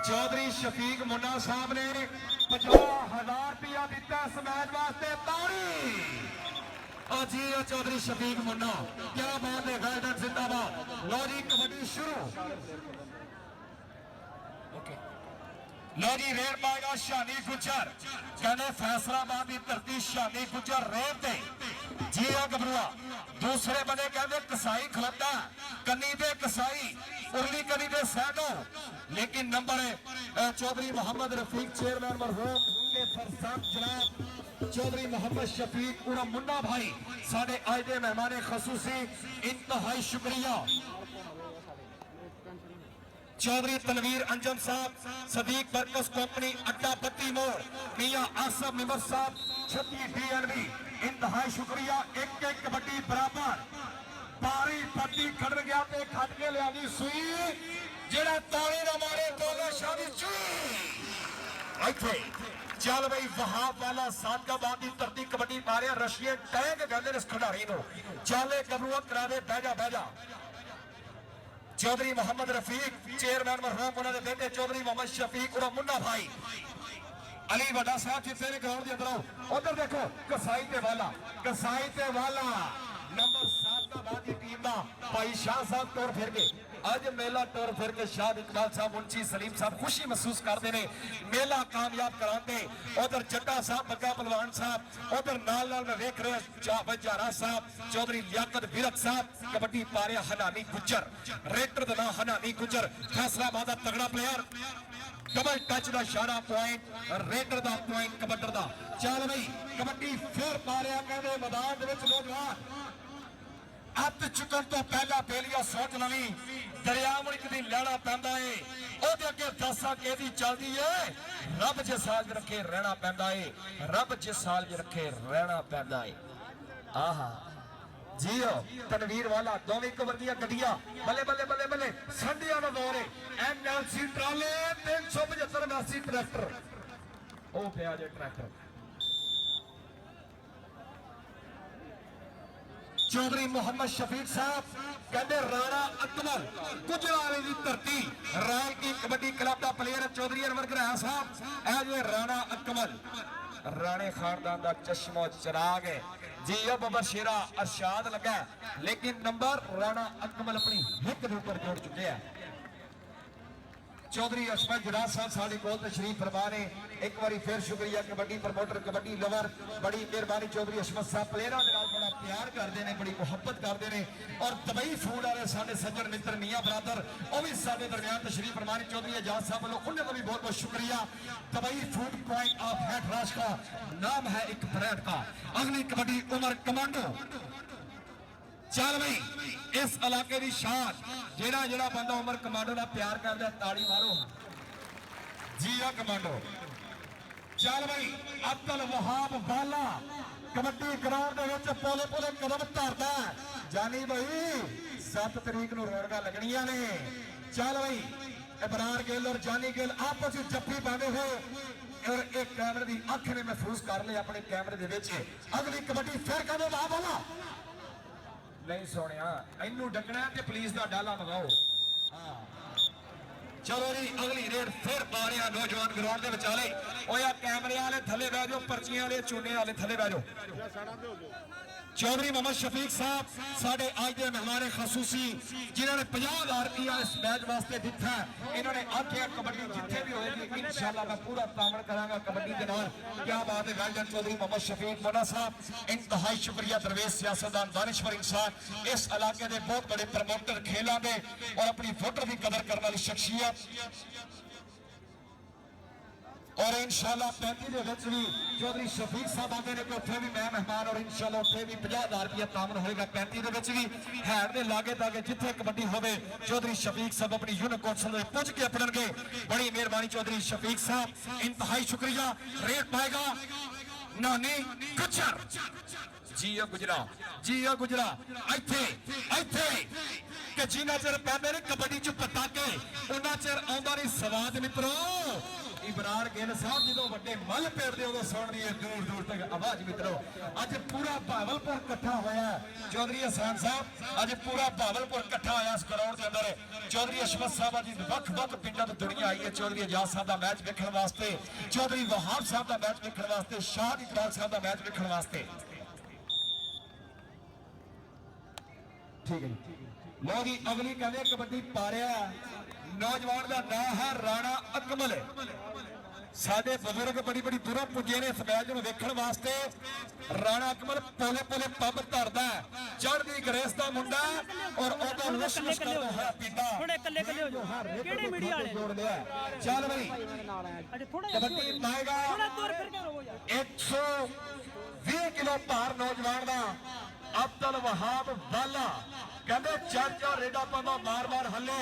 चौधरी शफीक मुन्ना साहब ने 50,000 रुपया दिता इस मैच वास्ते। ताड़ी और जी चौधरी शफीक मुन्ना, क्या बात है, गार्डन जिंदाबाद। लो जी कबड्डी शुरू। लो जी रेड पाएगा शानी गुजर, कहने फैसलाबाद की धरती शानी गुजर रेड दे जी आ गबरुआ। दूसरे बने कहते कसाई खलोता, कन्नी दे कसाई उरली कनी दे सैडो, लेकिन नंबर है चौधरी मोहम्मद रफीक चेयरमैन मरहूम के फरसांद जनाब चौधरी मोहम्मद शफीक उरा मुन्ना भाई साढ़े आज के मेहमान खसूसी, इंतहाई शुक्रिया। चौधरी तनवीर अंजम साहब, सदीक बरकस कंपनी अड्डा पत्ती मोड़, मियां आसफ मिमर साहब, छत्ती DNB, इंतहाई शुक्रिया। एक एक कबड्डी बराबर, बारी पत्ती खड़ गया ते खट के लिया सुई, जेड़ा ताली ना मारे दोले शादी चुई। इथे चल बई वहाब वाला सादकाबाद की धरती कबड्डी मारिया रशियन टैंक कहते इस खिडारी को। चले गबरूआ करा दे, बह जा। चौधरी मोहम्मद रफीक चेयरमैन मरहूम उन्होंने बेटे चौधरी मोहम्मद शफीक उरा मुन्ना भाई अली वड्डा साहब जितने ने ग्राउंड के अंदर आओ। उधर देखो कसाई ते वाला नंबर 7 का बाद टीम का भाई शाह साहब तौर फिर के अज मेला तौर फिर के शाह इकबाल साहब, मुंशी सलीम साहब खुशी महसूस करते हैं, मेला कामयाब कराते। उधर जट्टा साहब, बग्गा पहलवान साहब, उधर नाल में वेख रहे जारा साहब, चौधरी लियाकत विरक साहब, कबड्डी पा रहे हनानी गुजर, रेटर का नाम हनानी गुजर, फैसलाबाद का तगड़ा प्लेयर, डबल टच का इशारा पॉइंट, रेटर का पॉइंट कबड्डर का। चल बई कबड्डी फिर पा रहा कहते मैदान नौजवान अत चुकन तो पहला बेलिया सोच लवी, दरिया मुल्क दी लैना पैंदा है, ओदे अगे दसा केदी चलदी है, रब जिस साल रखे रहना पैंदा है, रब जिस साल रखे रहना पैंदा है। आहा जियो तनवीर वाला दोवें कवर दिया गड्डियां बल्ले संडिया दा दौर है। NLC ट्राले 375 मैसी ट्रैक्टर ओ पिया जे ट्रैक्टर। चौधरी मोहम्मद शफीक साहब कहते राणा अकमल गुजरावाले की धरती राय की कबड्डी क्लब का प्लेयर चौधरी अनवर घराया साहब एज ए राणा अकमल राणे खानदान का चश्मो चिराग है जी। अब बशेरा अरशाद लगा लेकिन नंबर राणा अकमल अपनी हिक के ऊपर जोड़ चुके हैं। चौधरी अशफक जुराज साहब साढ़े कोल तशरीफ फरमा ने, एक बार फिर शुक्रिया। कबड्डी प्रमोटर कबड्डी लवर बड़ी मेहरबानी चौधरी अशफक साहब प्लेयरों के नाल बड़ा प्यार करते हैं, बड़ी मुहब्बत करते हैं। और दुबई फूड वाले साढ़े सज्जन मित्र मियां बरादर वह भी साढ़े दरमियान तशरीफ फरमा ने। चौधरी एजाज साहब वालों उन्हें भी बहुत बहुत शुक्रिया। दुबई फूड पॉइंट ऑफ हैटराज का नाम है एक ब्रांड का। अगली कबड्डी उमर कमांडो। चल भाई इस इलाके की शान जेड़ा जेड़ा बंदा उमर कमांडो का प्यार करता ताड़ी मारो जी आ कमांडो। चल भाई अब्दुल वहाब वाला कबड्डी ग्राउंड के पोले पोले कदम धरता जानी भाई 7 तरीक को रौनक लगनिया ने। चल भाई इमरान गिल और जानी गिल आपस में जफ्फी पाने हो और एक कैमरे की अख ने महफूज कर लिया अपने कैमरे के। अगली कबड्डी फिर कहते वहाब वाला नहीं सोने इनू डकना है पुलिस का डाला मंगाओ। चलो जी अगली रेड फिर पा रहे नौजवान ग्राउंड के विचाले ओया कैमरे वाले थले बह जाओ, पर्चियां वाले चूने वाले थले बह जाओ। चौधरी मोहम्मद शफीक साहब साढ़े आज के मेहमान खसूसी जिन्होंने 50,000 रुपया इस मैच वास्ते दिता है। इन्होंने आखिया कबड्डी जिथे भी होगी इंशाल्लाह मैं पूरा तामन करांगा कबड्डी के नाल। क्या बात है वेलडन चौधरी मोहम्मद शफीक मुन्ना साहब, इंतहाई शुक्रिया। दरवेश सियासतदान दानिशवर इंसान इस इलाके के बहुत बड़े प्रमोटर खेलों के और अपनी वोटर की कदर करने वाली शख्सियत। और इंशाल्लाह 35 भी चौधरी शफीक साहब आते हैं कि उत्थे भी मैं मेहमान और इंशाल्लाह उत्थे भी 50,000 रुपया तामन होगा। 35 भी हैड के लागे तागे जिथे कबड्डी होवे चौधरी शफीक साहब अपनी यूनिट कौंसल में पुज के अपने बड़ी मेहरबानी चौधरी शफीक साहब, इंतहाई शुक्रिया। रेट पाएगा नानी गुजर जियो गुजरा इथे कि जिन्ना चिर पैंदे ने कबड्डी च पटाके उन्ना चिर आउंदा नहीं स्वाद मित्रों। ਇਬਰਾਰ ਗਿੱਲ ਸਾਹਿਬ ਜਦੋਂ ਵੱਡੇ ਮੱਲ ਪੇੜਦੇ ਉਦੋਂ ਸੁਣਦੀ ਹੈ ਦੂਰ ਦੂਰ ਤੱਕ ਆਵਾਜ਼। ਮਿੱਤਰੋ ਅੱਜ ਪੂਰਾ ਭਾਵਲਪੁਰ ਇਕੱਠਾ ਹੋਇਆ। ਚੌਧਰੀ ਹਸਨ ਸਾਹਿਬ ਅੱਜ ਪੂਰਾ ਭਾਵਲਪੁਰ ਇਕੱਠਾ ਹੋਇਆ ਇਸ ਗਰਾਊਂਡ ਦੇ ਅੰਦਰ। ਚੌਧਰੀ ਅਸ਼ਮਤ ਸਾਹਿਬ ਜੀ ਵੱਖ ਪਿੰਡਾਂ ਤੋਂ ਦੁਨੀਆ ਆਈ ਹੈ ਚੌਧਰੀ ਆਜ਼ਾਦ ਸਾਹਿਬ ਦਾ ਮੈਚ ਵੇਖਣ ਵਾਸਤੇ, ਚੌਧਰੀ ਵਹਾਬ ਸਾਹਿਬ ਦਾ ਮੈਚ ਵੇਖਣ ਵਾਸਤੇ, ਸ਼ਾਹ ਇਕਬਾਲ ਸਾਹਿਬ ਦਾ ਮੈਚ ਵੇਖਣ ਵਾਸਤੇ। ਠੀਕ ਹੈ ਜੀ। ਲੋ ਜੀ ਅਗਲੀ ਕਹਿੰਦੇ ਕਬੱਡੀ ਪਾ ਰਿਹਾ ਨੌਜਵਾਨ ਦਾ ਨਾਮ ਹੈ ਰਾਣਾ ਅਕਮਲ। ਸਾਡੇ ਬਜ਼ੁਰਗ ਬੜੀ ਦੂਰੋਂ ਪੁੱਜੇ ਨੇ ਇਸ ਮੈਚ ਨੂੰ ਵੇਖਣ ਵਾਸਤੇ। ਰਾਣਾ ਅਕਮਲ ਪੋਲੇ ਪੱਬ ਧਰਦਾ, ਚੜ੍ਹਦੀ ਗਰੇਸ ਦਾ ਮੁੰਡਾ ਔਰ ਉਹਦਾ ਲਸ਼ਮਸ਼ ਕਰਦਾ ਹੋਇਆ ਪਿੰਡਾ। ਹੁਣ ਇਕੱਲੇ ਹੋ ਜਾਓ ਕਿਹੜੇ ਮੀਡੀਆ ਵਾਲੇ ਜੋੜ ਲਿਆ। ਚੱਲ ਬਈ ਕਬੱਡੀ ਪਾਏਗਾ 120 ਕਿਲੋ ਭਾਰ ਨੌਜਵਾਨ ਦਾ ਅਬਦੁਲ ਵਹਾਬ ਵਾਲਾ। ਕਹਿੰਦੇ ਚਾਚਾ ਰੇਡਾ ਪਾਉਂਦਾ ਮਾਰ ਹੱਲੇ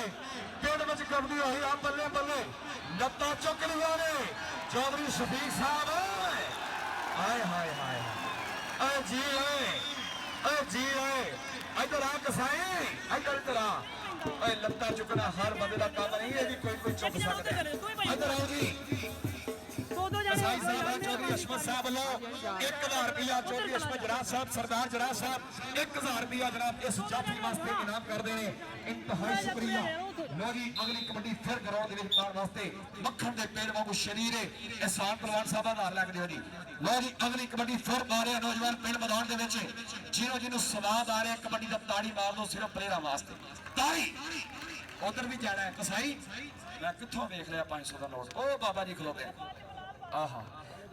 ਪਿੰਡ ਵਿੱਚ ਕਬੱਡੀ ਹੋਈ ਆ ਬੱਲੇ ਲੱਤਾਂ ਚੁੱਕ ਲਈਆਂ ਨੇ ਚੌਧਰੀ ਸ਼ਫੀਕ ਸਾਹਿਬ। ਹਾਏ ਏ ਜੀ ਓਏ ਇੱਧਰ ਆ ਕਸਾਈ ਇੱਧਰ ਆ। ਓਏ ਲੱਤਾਂ ਚੁੱਕਣਾ ਹਰ ਬੰਦੇ ਦਾ ਕੰਮ ਨਹੀਂ, ਇਹ ਵੀ ਕੋਈ ਚੁੱਕ ਸਕਦਾ। ਇੱਧਰ ਆਓ ਜੀ ਕਸਾਈ ਸਾਹਿਬ ਚੌਧਰੀ ਅਸ਼ਮਤ ਸਾਹਿਬ ਵੱਲੋਂ 1000 ਰੁਪਇਆ ਚੌਧਰੀ ਅਸ਼ਮਤ ਜਰਾਜ ਸਾਹਿਬ ਸਰਦਾਰ ਜਰਾਜ ਸਾਹਿਬ 1000 ਰੁਪਇਆ ਜਨਾਬ ਇਸ ਜਾਫੀ ਵਾਸਤੇ ਇਨਾਮ ਕਰਦੇ ਨੇ। ਇੰਤਹਾਈ ਸ਼ੁਕਰੀਆ। ਲੋ ਜੀ ਅਗਲੀ ਕਬੱਡੀ ਫਿਰ ਗਰਾਊਂਡ ਦੇ ਵਿੱਚ ਪਾਉਣ ਵਾਸਤੇ ਮੱਖਣ ਦੇ ਪੇੜ ਵਾਂਗੂ ਸ਼ਰੀਰ ਇਹਸਾਨ ਪਹਿਲਵਾਨ ਸਾਹਿਬ ਦਾ ਨਾਮ ਲੈ ਕੇ ਦਿਓ ਜੀ। ਲੋ ਜੀ ਅਗਲੀ ਕਬੱਡੀ ਫਿਰ ਪਾ ਰਿਹਾ ਨੌਜਵਾਨ ਪਿੰਡ ਮੈਦਾਨ ਦੇ ਵਿੱਚ। ਜਿਹਨੂੰ ਸਵਾਦ ਆ ਰਿਹਾ ਕਬੱਡੀ ਦਾ ਤਾੜੀ ਮਾਰ ਦੋ ਸਿਰਫ ਪਲੇਅਰਾਂ ਵਾਸਤੇ ਤਾੜੀ। ਉਧਰ ਵੀ ਜਾਣਾ ਹੈ ਕਸਾਈ। ਮੈਂ ਕਿੱਥੋਂ ਵੇਖ ਲਿਆ 500 ਦਾ ਨੋਟ। ਉਹ ਬਾਬਾ ਜੀ ਖਲੋਤੇ ਆਹਾ।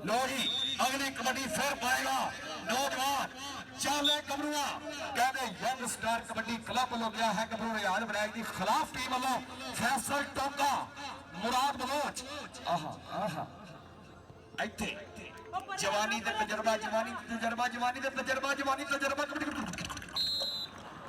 लो जी अगली कबड्डी फिर पाएगा नौजवान चाले गबरूआ कहते यंग स्टार कबड्डी क्लब हो गया है गबरू रियाज बनाई की खिलाफ टीम वालों फैसल टोका मुराद बलोच। आहा आहा इत्थे जवानी दा तजर्बा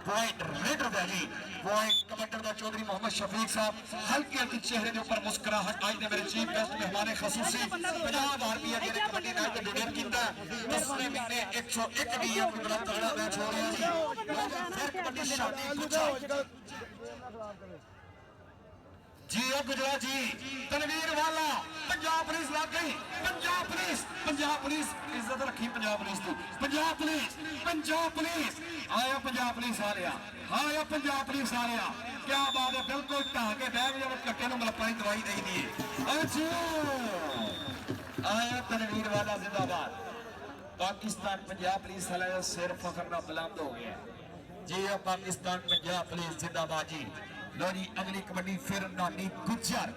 point raider valley point commander दा चौधरी मोहम्मद शफीक साहब हल्के हल्के चेहरे के ऊपर मुस्कुराहट आज दे मेरे चीफ गेस्ट मेहमान खसूसी 50,000 रुपया जेने कबड्डी मैच ते डोनेट कीता। पिछले महीने 101 डीएम बड़ा तगड़ा मैच हो रहा है फिर कबड्डी शादी पूछा जी गुजरा जी तनवीर वाला पंजाब पुलिस लग गई। पंजाब पुलिस इज्जत रखी पंजाब पुलिस की। पंजाब पुलिस आया पंजाब पुलिस आ रहा आया पंजाब पुलिस आ रहा क्या बात है बिल्कुल ढा के बैग जब कट्टे मलपाई दवाई दे दी। अच्छा आया तनवीर वाला जिंदाबाद। पाकिस्तान पंजाब पुलिस वाला सिर फखर का बुलंद हो गया जी। पाकिस्तान पंजाब पुलिस जिंदाबाद जी। लो जी अगली कबड्डी फिर नानी गुज्जर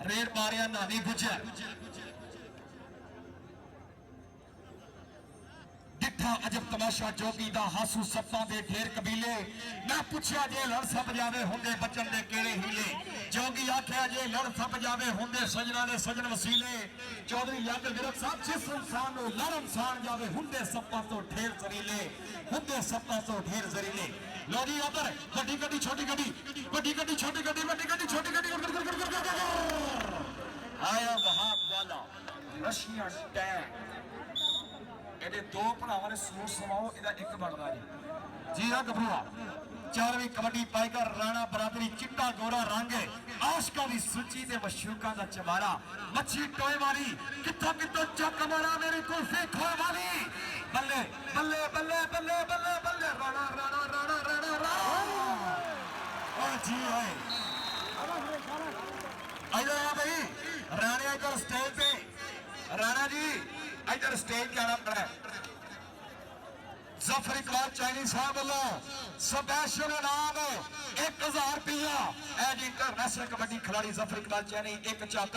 रेड मारिया नानी गुज्जर डिठा अजब तमाशा जोगी दा हासू सप्पां दे ढेर कबीले मैं पूछया जे लड़ सप जावे हुंदे बचन दे केड़े हीले जोगी आख्या जे लड़ सप जावे हुंदे सजना दे सजन वसीले। चौधरी यंग विरक साहब जिस इंसान नु लड़ इंसान जावे हुंदे सप्पां तो ढेर जरीले हुंदे सप्पां तो ढेर जरीले। लो जी उधर बड़ी गड्डी छोटी गड्डी बड़ी गड्डी छोटी गड्डी बड़ी गड्डी छोटी गड्डी आया वहाब वाला रशियन टैंक। ਇਹਦੇ ਦੋ ਭਰਾਵਾਂ ਨੇ ਸੂਟ ਸਵਾਓ ਇਹਦਾ ਇੱਕ ਬਣਦਾ ਜੀ ਆ ਗਬਰੂਆ। 4ਵੀਂ ਕਬੱਡੀ ਪਾਏਗਾ ਰਾਣਾ ਬਰਾਦਰੀ ਚਿੱਟਾ ਗੋਰਾ ਰੰਗ ਆਸ਼ਕਾਂ ਦੀ ਸੂਚੀ ਤੇ ਮਸ਼ੂਕਾਂ ਦਾ ਚਮਾਰਾ ਮੱਛੀ ਟੋਏ ਵਾਲੀ ਕਿੱਥੋਂ ਚੱਕ ਮਾਰਾ ਮੇਰੀ ਕੁਲਫੀ ਖੋਏ ਵਾਲੀ ਬੱਲੇ ਬੱਲੇ ਬੱਲੇ ਬੱਲੇ ਬੱਲੇ ਬੱਲੇ ਰਾਣਾ ਰਾਣਾ ਰਾਣਾ ਰਾਣਾ ਰਾਣਾ ਓ ਜੀ ਓਏ ਇਧਰ ਆ ਭਾਈ ਰਾਣੇ ਇਧਰ ਸਟੇਜ ਤੇ ਰਾਣਾ ਜੀ इधर स्टेज जाना पड़ा जफर इकबाल चाइनी साहब वालों स्पेशल इनाम 1000 रुपया एज इंटरनेशनल कबड्डी खिलाड़ी जफर इकबाल चाइनी एक चक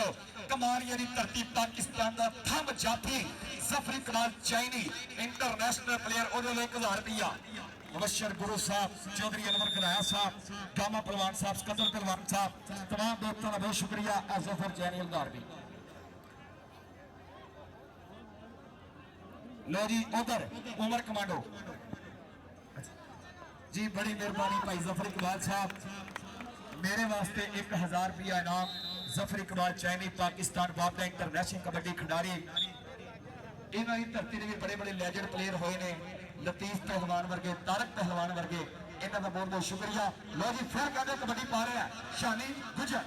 कमालिया की धरती पाकिस्तान का थम जाफी जफर इकबाल चाइनी इंटरनेशनल प्लेयर और 1000 रुपया। मुबशर गुरु साहब चौधरी अनवर गनाया साहब गामा पहलवान साहब सिकंदर पहलवान साहब तमाम दोस्तों का बहुत शुक्रिया। जफर चाइनी 1000 रुपये। लो जी उधर उमर कमांडो जी बड़ी मेहरबानी भाई जफर इकबाल साहब मेरे वास्ते 1000 रुपया इनाम। जफर इकबाल चाइनी पाकिस्तान वापदा इंटरनेशनल कबड्डी खिडारी इन्हों की धरती ने भी बड़े बड़े लैजेंड प्लेयर होए ने लतीफ पहलवान वर्गे तारक पहलवान वर्गे इन्हों का बहुत बहुत शुक्रिया। लो जी फिर कहते कबड्डी पा रहे हैं शानी गुजर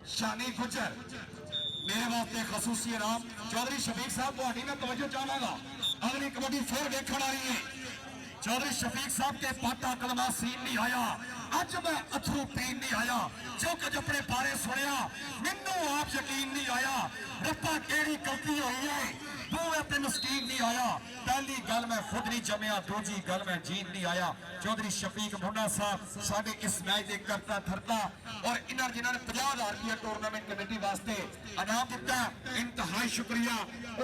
शानी गुजर मेरे वास्ते खसूसी इनाम चौधरी शफीक साहब तुहाडी मैं तवज्जो चाहांगा अगली कबड्डी फिर देखण वाली है चौधरी शफीक साहब के पाटा कलमा सीन नहीं आया अज मैं अथरू पीन नहीं आया जो कुछ अपने बारे सुनिया मैनू आप यकीन नहीं आया रब्बा केड़ी गलती हुई है दोवें तेन यकीन नहीं आया पहली गल मैं खुद नहीं जमिया दूजी गल मैं जीन नहीं आया चौधरी शफीक मुंडा साहब साडे इस मैच दे करता धरता और इन्हां जिन्हां ने 50,000 रुपया टूर्नामेंट कमेटी वास्ते इनाम दिता इंतहाई शुक्रिया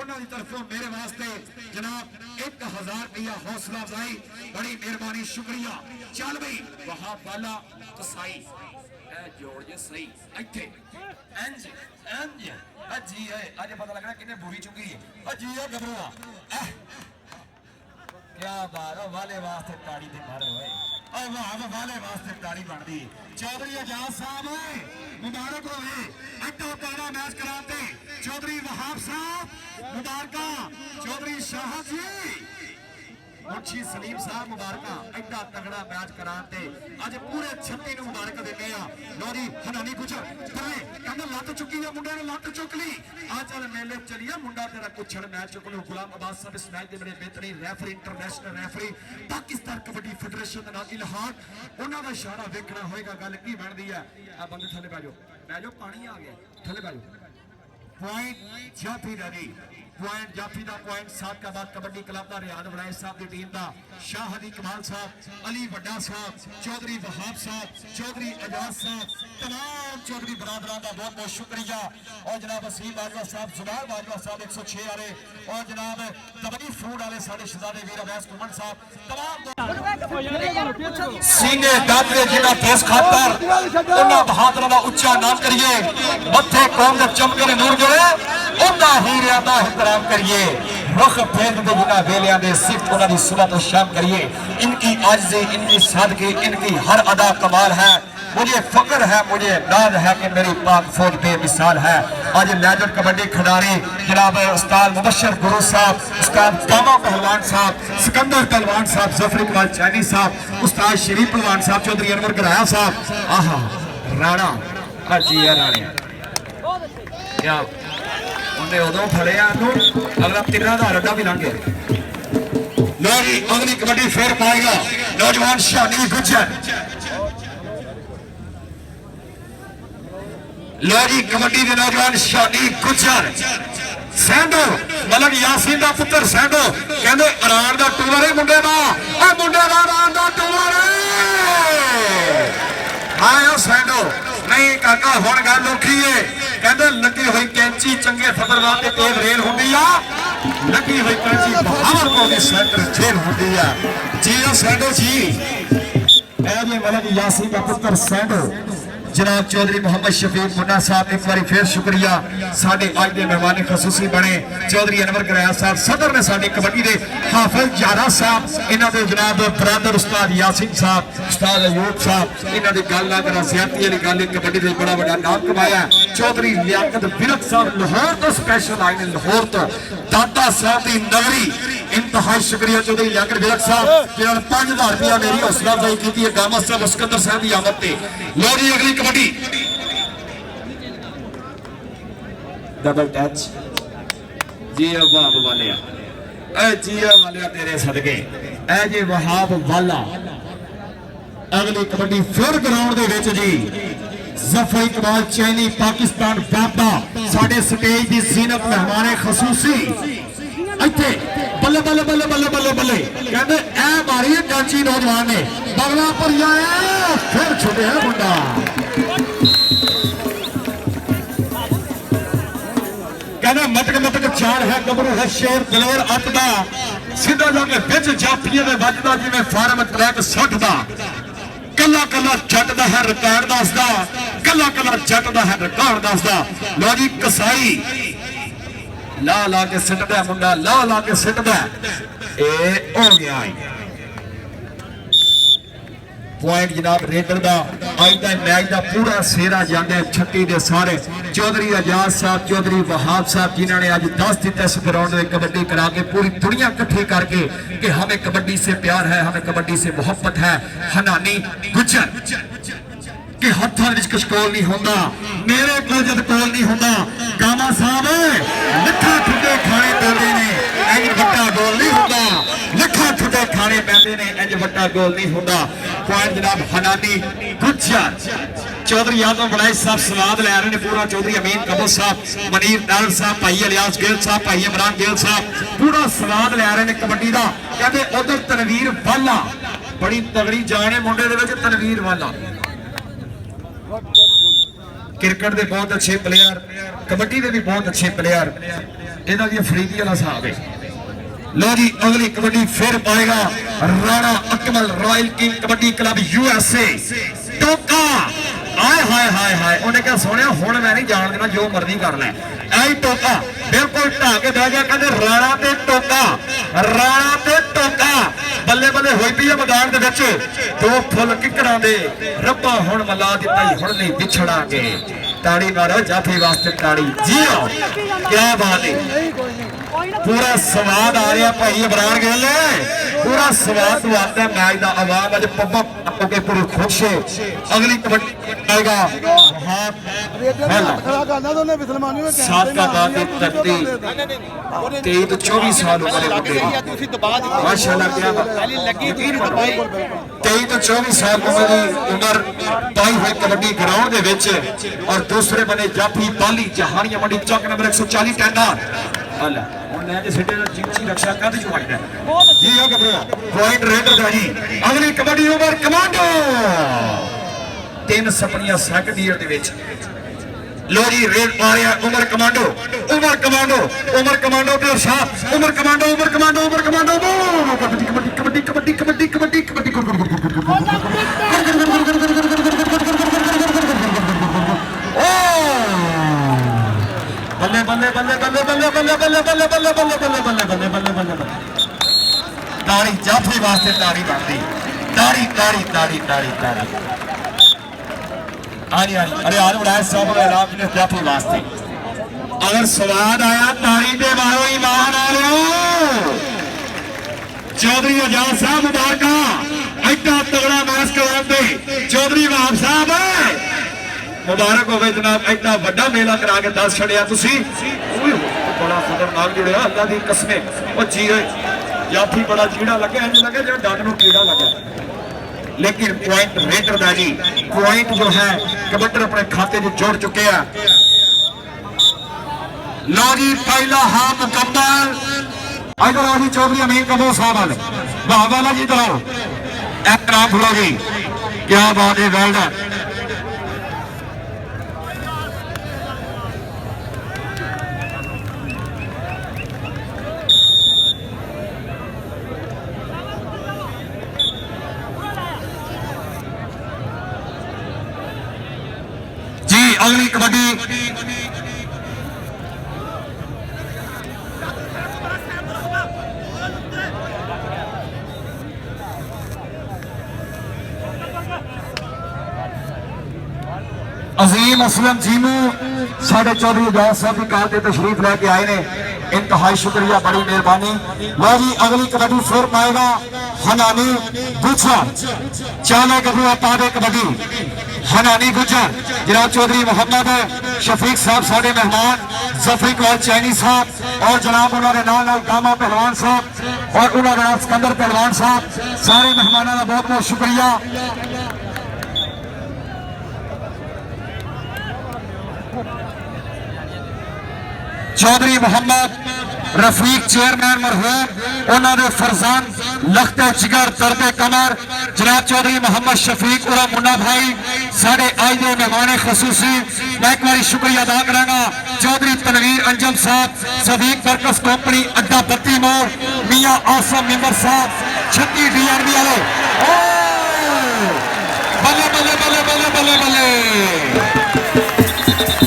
उन्हां दी तरफों मेरे वास्ते जनाब 1000 रुपया हौसला अफजाई बड़ी मेहरबानी शुक्रिया चल भाई वहां वाला तसाई ए जोड़ जे सही इथे इंज इंज अजी है आज पता लगना किने बुरी चुकी है अजी है गबरुआ क्या बात है वाले वास्ते ताड़ी दे मारे होए ओए वाह वाले वास्ते ताड़ी बनदी चौधरी आजाद साहब मुबारक होवे अड्डा ताड़ा मैच कराते चौधरी वहाब साहब मुबारका चौधरी शाह जी मुंशी सलीम साहब मुबारका एडा तगड़ा मैच कराते अज पूरे 36 ਨੂੰ मुबारक देने आ लो जी हनानी कुछ करे कहंदा लत चुकी है मुंडे ने लत चुक ली आ चल मेले चलिए मुंडा तेरा कुछड़ मैच चुक लो गुलाम अब्बास साहब इस मैच दे बड़े बेहतरीन referee international referee Pakistan kabaddi federation दा इल्हाक उन्हां दा इशारा देखना होएगा गल की बनदी है आ बंदे थले बैठो पानी आ गया थले बैठो पॉइंट जाफी रवि पॉइंट जाफी दा पॉइंट साकाबाद कबड्डी क्लब दा रियाद वड़ाई साहब दी टीम दा शाह हदी कमाल साहब अली वड्डा साहब चौधरी वहाब साहब चौधरी एजाज साहब तमाम चौधरी बरादरां दा बहुत बहुत शुक्रिया और जनाब वसीम बाजवा साहब जुबार बाजवा साहब 106 वाले और जनाब कबड्डी फूड वाले साडे शहजादे वीर अवैस कुमन साहब तमाम सीने दादरे जिन्हां केस खातर उन्हां बहादुरां दा उच्चा नाम करिए मत्थे कौम दे चमके दे नूर जोड़े उन्हां हीरियां दा एहतराम करिए रुख फेर दे जिन्हां वेलियां दे सिफत उन्हां दी सुबह तो शाम करिए इनकी आजिज़ी इनकी सादगी इनकी हर अदा कमाल है मुझे फक्र है मुझे नाज है कि मेरी पाक फौज बेमिसाल है आज लेजेंड कबड्डी खिलाड़ी जनाब उस्ताद मुबशर गुरु साहब उस्ताद कामा पहलवान साहब सिकंदर पहलवान साहब जफर इकबाल चैनी साहब उस्ताद शरीफ पहलवान साहब चौधरी अनवर गराया साहब आहा राणा जी राणे क्या उन्हें उदों फड़िया अगला 13,000 अड्डा भी लंघ गया लो जी अगली कबड्डी फिर पाएगा नौजवान शानी गुजर लो जी कबड्डी के नौजवान शानी गुजर सैंडो मलक यासीन का पुत्र सैंडो कहते इरान का टूर है मुंडे का इरान का टूर हाँ सैंडो नहीं काका हुण गल औखी है कहते लगी हुई कैंची चंगे फबरवार के तेज रेल होंगी आ लगी हुई कैंची बहावर को सेंटर जेल होंगी आ जी सैंडो जी ए जी मलक यासीन का पुत्र सैंडो जनाब चौधरी मोहम्मद शफीक मुन्ना साहब एक बार फिर शुक्रिया साडे अज दे मेहमान खसूसी बने चौधरी अनवर गराया साहब सदर ने साडी कबड्डी दे हाफिज जारा साहब इन्हां दे जनाब बरादर उस्ताद यासीन साहब उस्ताद अयूब साहब इन्हां दी गल ना करा ज़्यादती वाली गल कबड्डी दे बड़ा बड़ा नाम कमाया चौधरी लियाकत विरक साहब लाहौर तो स्पेशल आए ने लाहौर तो दादा साहब दी नगरी इंतहाई शुक्रिया चौधरी लियाकत विरक साहब जिन्होंने 5,000 रुपया मेरी हौसला अफजाई की है गामा साहब सिकंदर साहब की आमद ते लो जी अगली कबड्डी डबल टच जी वहाब वालिया ए जी वालिया तेरे सदके ए जी वहाब वाला अगली कबड्डी फिर ग्राउंड दे विच जी जफर इकबाल चैनी पाकिस्तान बाबा साडे स्टेज दी ज़ीनत मेहमान खसूसी इत्थे बल्ले बल्ले बल्ले बल्ले बल्ले बल्ले कहते ए मारी कांची नौजवान ने बगला पर जाए फिर छुटे है मुंडा कहते मटक मटक चार है गबरू है शेर दलेर अटदा सीधा जाके बिच जाफिए दे वजदा जिवें फार्म ट्रैक 60 दा कला कला जट दा है रिकॉर्ड दसदा कला कला जट दा है रिकॉर्ड दसदा लो जी कसाई ला ला के सिटदा मुंडा ला ला के सिटदा ए हो गया पॉइंट जनाब रेडर दा आज दा मैच दा पूरा सेरा जांदे 36 दे सारे चौधरी आजाद साहब चौधरी वहाब साहब जिन्हों ने आज 10 दिन इस ग्राउंड में कबड्डी करा के पूरी दुनिया इकट्ठी करके कि हमें कबड्डी से प्यार है हमें कबड्डी से मोहब्बत है हनानी गुजर ਕਿ ਹੱਥਾਂ ਵਿੱਚ ਕੁਛ ਕੋਲ ਨਹੀਂ ਹੁੰਦਾ, ਮੇਰੇ ਕੋਲ ਜਦ ਕੋਲ ਨਹੀਂ ਹੁੰਦਾ ਗਾਮਾ ਸਾਹਿਬ ਲੱਖਾਂ ਠੁੱਡੇ ਖਾਣੇ ਪੈਂਦੇ ਨੇ, ਇੰਜ ਵੱਡਾ ਗੋਲ ਨਹੀਂ ਹੁੰਦਾ, ਲੱਖਾਂ ਠੁੱਡੇ ਖਾਣੇ ਪੈਂਦੇ ਨੇ, ਇੰਜ ਵੱਡਾ ਗੋਲ ਨਹੀਂ ਹੁੰਦਾ। ਪੁਆਇੰਟ ਜਨਾਬ ਹਨਾਨੀ ਗੁੱਜਰ ਚੌਧਰੀ ਆਦਮ ਬੜਾਈ ਸਾਹਿਬ ਸਵਾਦ ਲੈ ਰਹੇ ਨੇ ਪੂਰਾ, ਚੌਧਰੀ ਅਮੀਨ ਕਬੂਲ ਸਾਹਿਬ, ਮਨੀਰ ਨਾਰਲ ਸਾਹਿਬ, ਭਾਈ ਇਲਿਆਸ ਗਿੱਲ ਸਾਹਿਬ, ਭਾਈ ਇਮਰਾਨ ਗਿੱਲ ਸਾਹਿਬ ਪੂਰਾ ਸਵਾਦ ਲੈ ਰਹੇ ਨੇ ਕਬੱਡੀ ਦਾ। ਕਹਿੰਦੇ ਉਧਰ ਤਨਵੀਰ ਵਾਲਾ ਬੜੀ ਤਗੜੀ ਜਾਨ ਹੈ ਮੁੰਡੇ ਦੇ ਵਿੱਚ, ਤਨਵੀਰ ਵਾਲਾ क्रिकेट के बहुत अच्छे प्लेयर, कबड्डी के भी बहुत अच्छे प्लेयर, इन्हों की अफरीदी वाला हिसाब है। लो जी अगली कबड्डी फिर पाएगा Rana Akmal royal king kabaddi club USA टोका। हाय हाय हाय हाय उन्हें क्या सुने हुण मैं नहीं जान देना, जो मर्जी कर ले। ऐ टोका बिल्कुल ढा के बह गया, कहते राणा ते टोका, राणा ते टोका बल्ले बल्ले होई पई है मैदान दे विच। दो फुल किकरां दे रब्बा हुण मला दित्ता ही, हुण नहीं विछड़ांगे। ताड़ी मारो जाफी वास्ते ताड़ी, जी आओ क्या बात है। पूरा स्वाद आ रहा भाई इमरान गिल, पूरा स्वाद आता है मैच का। आवाम अज पब्बा के पूरे खुश है। अगली कबड्डी आएगा सादका बात 23 तो 24 साल उम्र माशाल्लाह, क्या 23 तो 24 साल उम्र पाई हुई कबड्डी ग्राउंड दे विच। और दूसरे बने जाफी बाली जहानिया मंडी चौक नंबर 140 टैंडा अगली कबड्डी ओवर कमांडो 3 सपनिया सैकंड ईयर दे विच। लो जी रेड आ रहा Umar Commando, Umar Commando, Umar Commando के साथ Umar Commando, Umar Commando, Umar Commando kabaddi kabaddi kabaddi kabaddi kabaddi kabaddi बल्ले बल्ले बल्ले बल्ले बल्ले बल्ले बल्ले बल्ले बल्ले बल्ले बल्ले बल्ले बल्ले बल्ले बल्ले बल्ले ताड़ी जाफी वास्ते ताड़ी बनती, ताड़ी ताड़ी ताड़ी ताड़ी ताड़ी आनी आनी। अरे आज उड़ाए सब राम ने जाफी वास्ते। अगर स्वाद आया ताड़ी दे मारो ईमान आ लो। चौधरी आजाद साहब मुबारका इतना तगड़ा मैच करवाते चौधरी वहाब साहब मुबारक हो जनाब, इतना बड़ा मेला करा के दस छड़िया तुसी। बड़ा खतरनाक जुड़िया अल्लाह दी कसमे। वो जीरे जाफी बड़ा जीड़ा लगे, इंज लगे जो डंड नूं कीड़ा लगा। लेकिन पॉइंट रेडर दा जी, पॉइंट जो है कबड्डी अपने खाते में जोड़ चुके हैं। लो जी पहला हां मुकम्मल। इधर आओ जी चौधरी अमीन कबूल साहब वाले वाला जी, इधर आओ एहतराम फुलो जी, क्या बात है, वेल डन। अगली कबड्डी अजीम असलम जीमू साढ़े चौधरी आजाद साहब की कार से तशरीफ लेके आए ने, इंतहाई शुक्रिया, बड़ी मेहरबानी। लो जी अगली कबड्डी फिर पाएगा हनानी गुजर, चाले गबुआ पादे कबड्डी हनानी गुजर। जनाब चौधरी मोहम्मद शफीक साहब साढ़े मेहमान, जफर इकबाल चैनी साहब और जनाब उन्होंने नाल गामा पहलवान साहब और उन्होंने सिकंदर पहलवान साहब, सारे मेहमानों का बहुत बहुत शुक्रिया। चौधरी मोहम्मद रफीक चेयरमैन मरहूम, उन्होंने फरजान लखते जिगर दर्दे कमर जनाब चौधरी मोहम्मद शफीक उरा मुन्ना भाई साढ़े आज के मेहमान खसूसी। मैं एक बार शुक्रिया अदा करांगा चौधरी तनवीर अंजम साहब, सदीक बरकस कंपनी अड्डा बत्ती मोड़, मियां आसम मेंबर साहब 36 DRB वाले। बल्ले बल्ले बल्ले बल्ले बल्ले बल्ले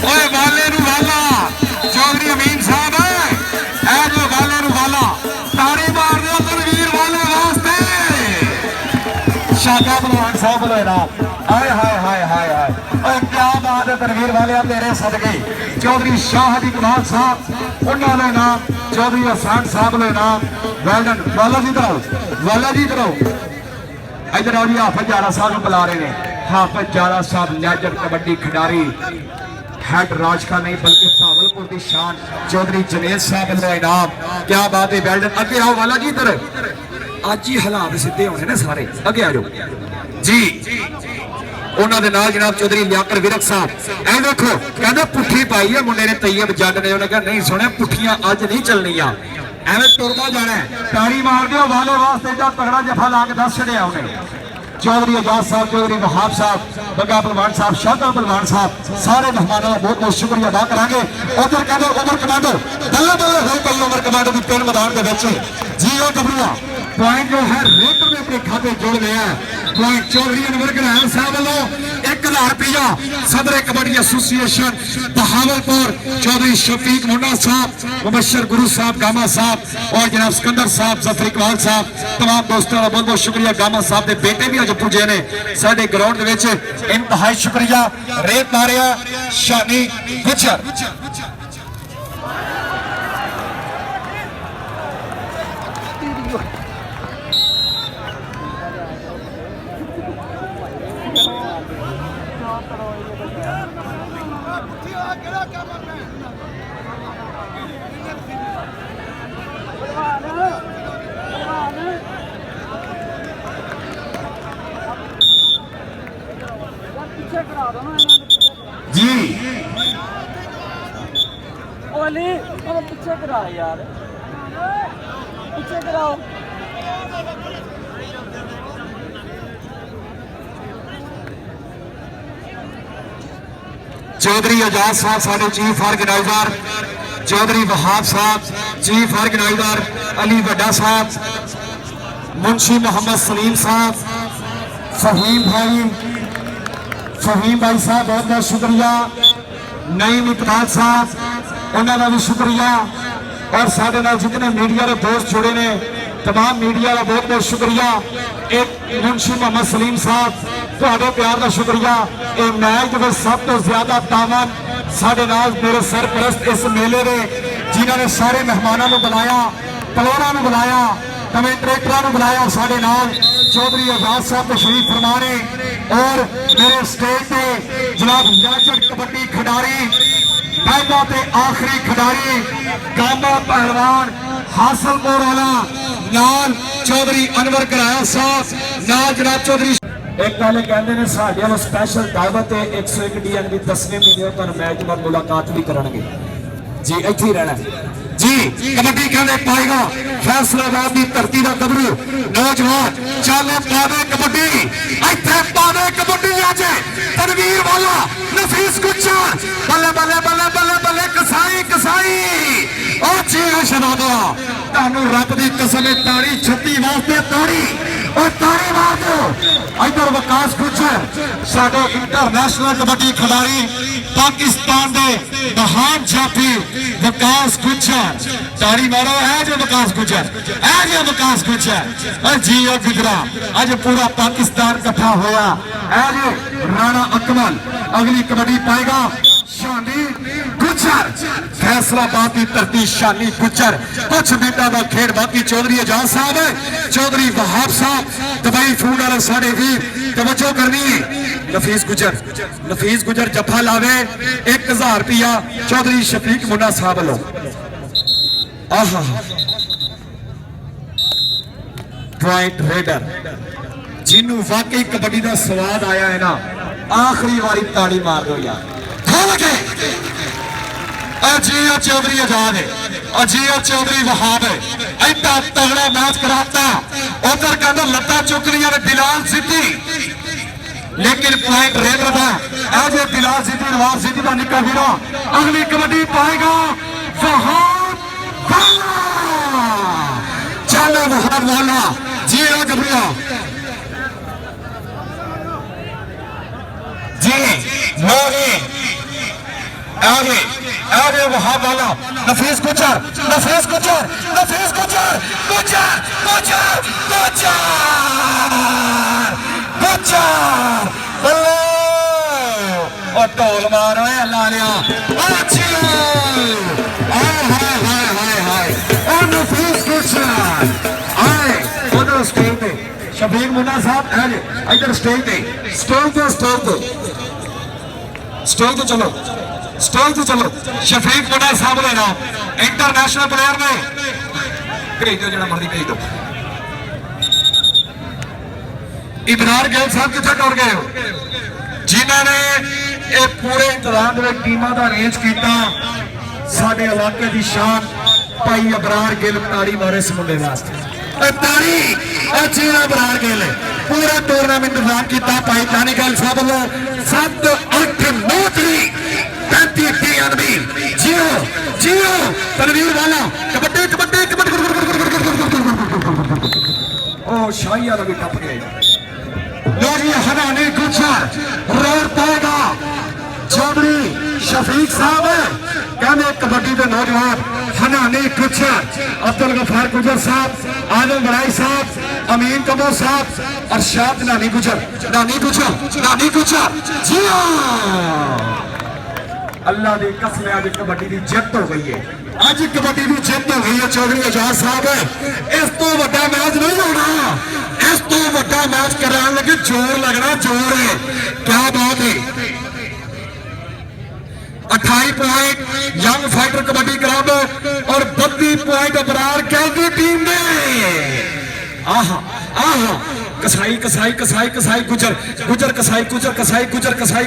ओए वाले नू वाला चौधरी अमीन साहब ऐ वाले नू वाला ताड़ी मार दो तनवीर वाले वास्ते। शाका भगवान साहब बोलो इनाम। हाय हाय हाय हाय हाय ओए क्या बात है तनवीर वाले तेरे सदके। चौधरी शाह दी कुमार साहब उन्होंने नाम, चौधरी हसन साहब ने नाम, वेल डन। वाला जी तरह वाला जी तरह इधर आओ जी हाफिज जारा साहब को बुला रहे हैं। हाफिज जारा साहब लेजेंड कबड्डी खिडारी, हेड राज का नहीं बल्कि भावलपुर की शान चौधरी जनेल साहब का इनाम। क्या बात है, वेल्डन। अगे आओ वाला जी, इधर अज ही हालात सीधे होने ने सारे, अगे आ जाओ जी। उन्होंने नाल जनाब चौधरी लियाकत विरक साहब, ऐ देखो कहते पुट्ठी पाई है मुंडे ने, तैयब जग ने, उन्हें कहा नहीं सुने पुट्ठियां अज नहीं चलनियां, एवं तुरदा जाना है। ताड़ी मार दियो वाले वास्ते, एडा तगड़ा जफा ला के दस छड़िया उन्हें। चौधरी आजाद साहब, चौधरी वहाब साहब, बग्गा पहलवान साहब, शाहदा पहलवान साहब, सारे मेहमानों का बहुत बहुत शुक्रिया अदा करांगे। उधर कहते उमर कमांडो बल्ले बल्ले हो पई उमर कमांडो की तीन मैदान के बच्चे जी। वो गबरूआ पॉइंट जो है रेटर में अपने खाते जोड़ लिया है। पॉइंट चौधरी अनवर गराल साहब वालों 1000 रुपया सदर कबड्डी एसोसिएशन बहावलपुर, चौधरी शफीक मुन्ना साहब, मुबशर गुरु साहब गामा साहब और जनाब सिकंदर साहब, जफर इकबाल साहब, तमाम दोस्तों का बहुत बहुत शुक्रिया। गामा साहब के बेटे भी अज पुजे ने साडे ग्राउंड दे विच, इंतहाई शुक्रिया। रेत मारिया शानी गुजर। जी ओली पीछे करा यार, पीछे कराओ। चौधरी आजाद साहब साडे चीफ ऑर्गेनाइजर, चौधरी वहाब साहब चीफ ऑर्गेनाइजर, अली वड्डा साहब, मुंशी मोहम्मद सलीम साहब, फहीम भाई साहब बहुत बहुत शुक्रिया। नईम इकबाल साहब उन्होंने भी शुक्रिया। और साढ़े नाल जितने मीडिया के दोस्त जुड़े ने तमाम मीडिया का बहुत बहुत शुक्रिया। एक मुंशी मोहम्मद सलीम साहब तुहाडे प्यार का शुक्रिया। ये मैच में सब तो ज्यादा तावन साढ़े नाल मेरे सरपरस्त इस मेले में जिन्होंने सारे मेहमानों को बुलाया, पलोरा को बुलाया, कमेंटेटरां को बुलाया, साढ़े नाल चौधरी आजाद साहब तशरीफ फरमा रहे। और मेरे स्टेज पे जनाब लेजेंड कबड्डी खिडारी, पहला ते आखिरी खिडारी, गामा पहलवान हासिलपुर वाला, नाल चौधरी अनवर गराया साहब, नाल जनाब चौधरी। एक पहले कहते हैं साढ़े वालों स्पैशल दावत है 101 DNB 10वें महीने तुहानू मैच में मुलाकात भी करनगे जी, इत्थे ही रहना जी। कबड्डी कहने पाएगा फैसलाबाद की धरती का गबरू नौजवान, चाले पावे कबड्डी, इत्थे पावे कबड्डी अज तनवीर वाला नफीस गुज्जर, बल्ले बल्ले बल्ले बल्ले बल्ले कसाई कसाई और जी शबाबा तुहानू रब दी कसम है ताड़ी छत्ती वास्ते ताड़ी और ताड़ी मार दो। इधर विकास गुज्जर साडे इंटरनेशनल कबड्डी खिडारी, पाकिस्तान के महान जाफी विकास गुज्जर, ताड़ी मारो है जो विकास गुज्जर, है जो विकास गुज्जर। जी ओ गुजरा अज पूरा पाकिस्तान इकट्ठा होया है जो राणा अकमल अगली कबड्डी पाएगा शानी गुज्जर, फैसलाबाद की धरती शानी गुज्जर। कुछ मिनटों का खेड बाकी चौधरी आजाद साहब, चौधरी वहाब साहब, दुबई फूड वाले साढ़े भी तवज्जो करनी है। नफीस गुजर जफा लावे 1000 रुपया चौधरी शफीक मुन्ना साहब वालों। आहा पॉइंट रेडर जिन्हों वाकई कबड्डी का स्वाद आया है ना, आखिरी बारी ताड़ी मार दो यार। अजीत चौधरी आजाद है, अजीत चौधरी वहाब है, ऐसा तगड़ा मैच कराता। उधर कहते लत्ता चुक रही है बिलाल सिद्धी, लेकिन पॉइंट रेडर था एज ए बिलाल सिद्धी, नवाब सिद्धी का निका वीरा। अगली कबड्डी पाएगा वहाब वाला, चलो वहाब वाला जी ओ गबरिया जी मोरी आगे वहाब वाला नफीस गुज्जर, नफीस गुज्जर, नफीस गुज्जर, गुज्जर गुज्जर गुज्जर गुज्जर बल्ले और टोल मारो लालिया। नफीस गुज्जर आए उधर स्टेज पे शफीक मुन्ना साहब इधर स्टेज पे चलो शफीक मुन्ना साहब ने नाम इंटरनेशनल प्लेयर ने भेज दो जो मर्जी भेज दो इमरान गिल साहब कितने टुर गए हो जिन्होंने ये पूरे इंतजाम टीमों का अरेंज किया साडे इलाके की शान भाई अबरार गिल ताड़ी मारे इस मुंडे वास्ते ताड़ी चीरा अबरार गिल पूरा टूरनामेंट इंतजाम किया भाई जानी गिल साहब वालों 7 8 9 तरीक 35 TNB जियो तनवीर वाला कबड्डी ओ शाही वाला भी टप गए हनानी गुजर रोड पाएगा चौधरी शफीक साहब कहने कबड्डी के नौजवान हनानी गुजर अब्दुल गफार गुजर साहब आदम बड़ाई साहब अमीन कबो साहब अरशाद नानी गुजर जी अल्लाह की कसम अज कबड्डी की जित हो गई है अज कबड्डी की जित हो गई है चौधरी आजाद साहब इस तो बड़ा मैच नहीं होना इस तो बड़ा मैच कराने लगे जोर लगना जोर है क्या बात है 28 point young fighter kabaddi club और 32 पॉइंट अबरार गिल की टीम ने आहा कसाई गुजर कसाई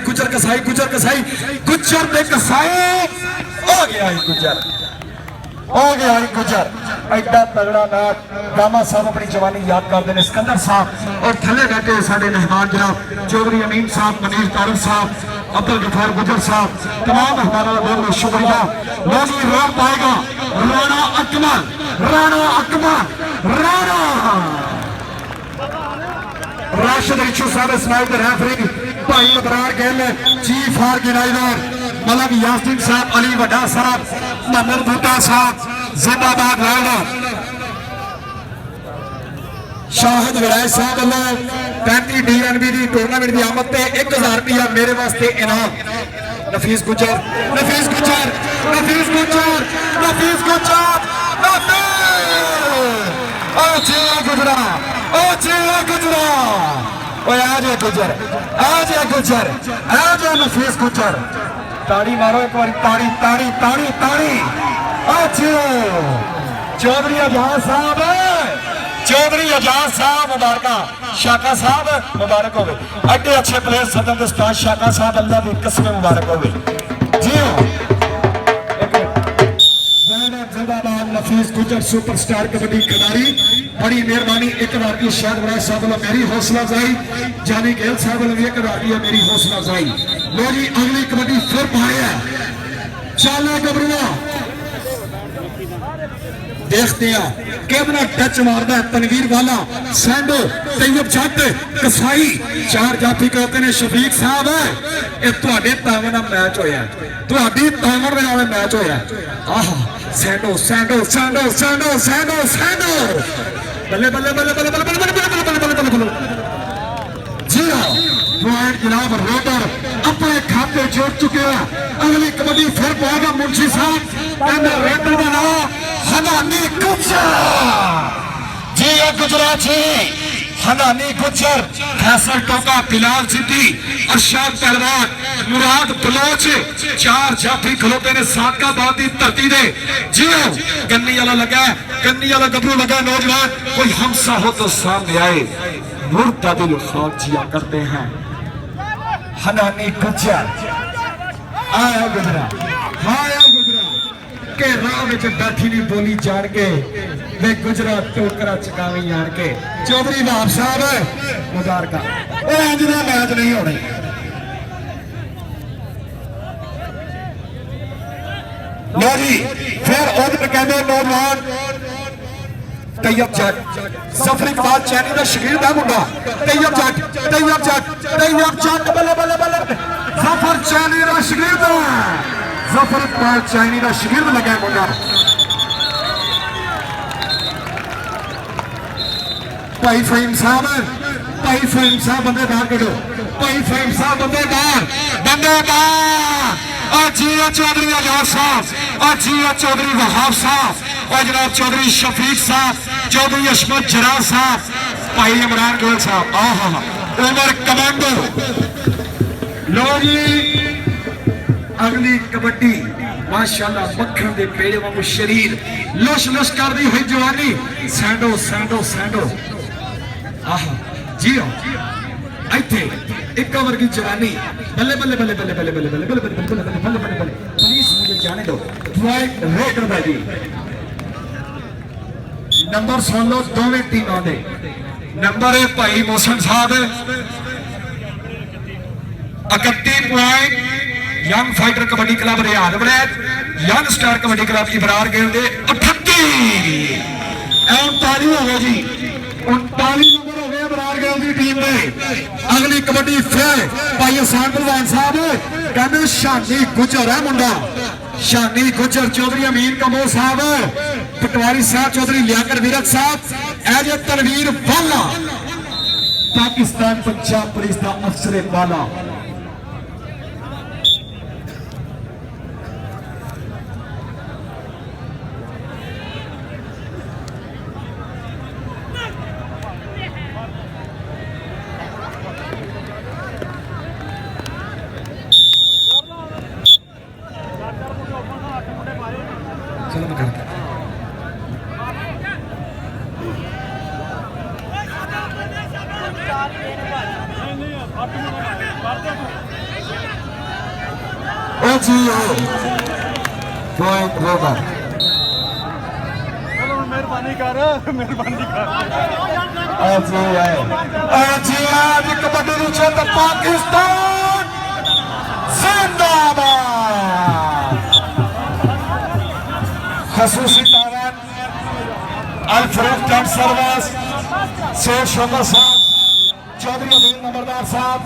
गुजर दे कसाई हो गया गुजर एडा तगड़ा मैच गामा साहब अपनी जवानी याद करते हैं सिकंदर साहब और थले बैठे साडे मेहमान जनाब चौधरी अमीन साहब मनीष तारफ साहब अब्दुल गफार गुजर साहब तमाम हमारा बहुत बहुत शुक्रिया लोग रोक पाएगा राणा अकमल राशिद रिचू साहब इस्माइल द रेफरी भाई अबरार गिल चीफ ऑर्गेनाइजर मलक यासीन साहब अली वड्डा साहब मोहम्मद भुट्टा साहब जिंदाबाद राणा शाहिद विराय साहब वालों 35 DNB की टूरनामेंट की आमद से 1000 रुपया मेरे वास्ते इनाम नफीस गुजर नफीस गुजर ताड़ी मारो एक बार ताड़ी चौधरी आजाद साहब मुबारक शाका साहब मुबारक हो एडे अच्छे प्लेयर सदन के उस्ताद शाका साहब अल्लाह की कसम मुबारक हो जी जिंदाबाद नफीस गुजर सुपरस्टार कबड्डी खिलाड़ी बड़ी मेहरबानी 1000 की शायद बड़ा साहब वाला मेरी हौसला अफजाई जानी गेल साहब वाला भी 1000 की मेरी हौसला अफजाई लो जी अगली कबड्डी फिर पाया चाला गबरुआ देखते हैं कैमरा टच मारदा तनवीर वाला सैंडो तैयब जट कसाई 4 जाफी कहते हैं शफीक साहब ये तुहाडे तावन नाल मैच होया तुहाडी तावन दे नाल मैच होया आहा सैंडो बल्ले जी हाँ पॉइंट जनाब रोटर अपने खाते जोड़ चुके हैं अगली कबड्डी फिर पाएगा मुंशी साहब रेटर का नाम हनानी गुजर जी गुजराती हनानी गुजर फैसल टोका बिलाल सिद्दी अरशाद पहलवान मुराद बलोच 4 जाफी खलोते ने सादकाबाद की धरती दे जियो गन्नी वाला लगा गबरू लगा नौजवान कोई हमसा हो तो सामने आए मुर्दा दिल खाक जिया करते हैं हनानी गुजर आया गुजरा के राह में बैठी नहीं बोली जान के वे गुजरा टोकरा चकावी जान के चौधरी बाब साहब मुबारक इंज दा मैच नहीं होने लो जी फिर उधर कहते नौजवान तैयब जट सफर इकबाल चैनी का शकीर का मुंडा तैयब जट बल्ले सफर चैनी का शकीर का जफर इकबाल चैनी का शकीर लगा मुंडा भाई फहीम साहब बंदे बाहर करो भाई फहीम साहब बंदे बाहर चौधरी आजाद साहब चौधरी वहाब साहब और जनाब चौधरी शफीक साहब चौधरी अशमत जरा साहब ਭਾਈ ਇਮਰਾਨ ਗੋਲ ਸਾਹਿਬ ਆਹਾ ਉਮਰ ਕਮਾਂਡੋ ਲੋ ਜੀ ਅਗਲੀ ਕਬੱਡੀ ਮਾਸ਼ਾਅੱਲਾ ਮੱਖਣ ਦੇ ਪੇੜੇ ਵਾਂਗੂ ਸ਼ਰੀਰ ਲੁਸ਼ ਲੁਸ਼ ਕਰਦੀ ਹੋਈ ਜਵਾਨੀ ਸੈਂਡੋ ਸੈਂਡੋ ਸੈਂਡੋ ਆਹਾ ਜੀਓ ਇੱਥੇ ਇੱਕ ਵਰਗੀ ਜਵਾਨੀ ਬੱਲੇ ਬੱਲੇ ਬੱਲੇ ਬੱਲੇ ਬੱਲੇ ਬੱਲੇ ਬੱਲੇ ਬੱਲੇ ਬੱਲੇ ਬੱਲੇ ਬੱਲੇ ਬੱਲੇ ਬੱਲੇ ਪਲੀਜ਼ ਮੁझे जाने दो वाइट रेड भाई नंबर सुन लो दोवें टीमां दे नंबर है भाई मोहसन साहब 31 point young fighter kabaddi club Riyadh वलैत young star kabaddi club Ibrar गेल दे 38 39 हो गए जी 39 नंबर हो गए इबरार गेल दी टीम दे अगली कबड्डी फिर भाई हसन पहलवान साहब कहते शानी गुजर है मुंडा शानी गुजर चौधरी अमीन कमो साहब पटवारी साहब चौधरी लियाकत विरक साहब एज ए तनवीर वाला पाकिस्तान पंजाब पुलिस का अफसर वाला चलो मैं करता ओ जी पॉइंट होगा चलो मेहरबानी कर जी आज कबड्डी दी जित पाकिस्तान जिंदाबाद खसूसी तारान अल-फरूक जट सरवास शेख शोभा साहब चौधरी अमीन नंबरदार साहब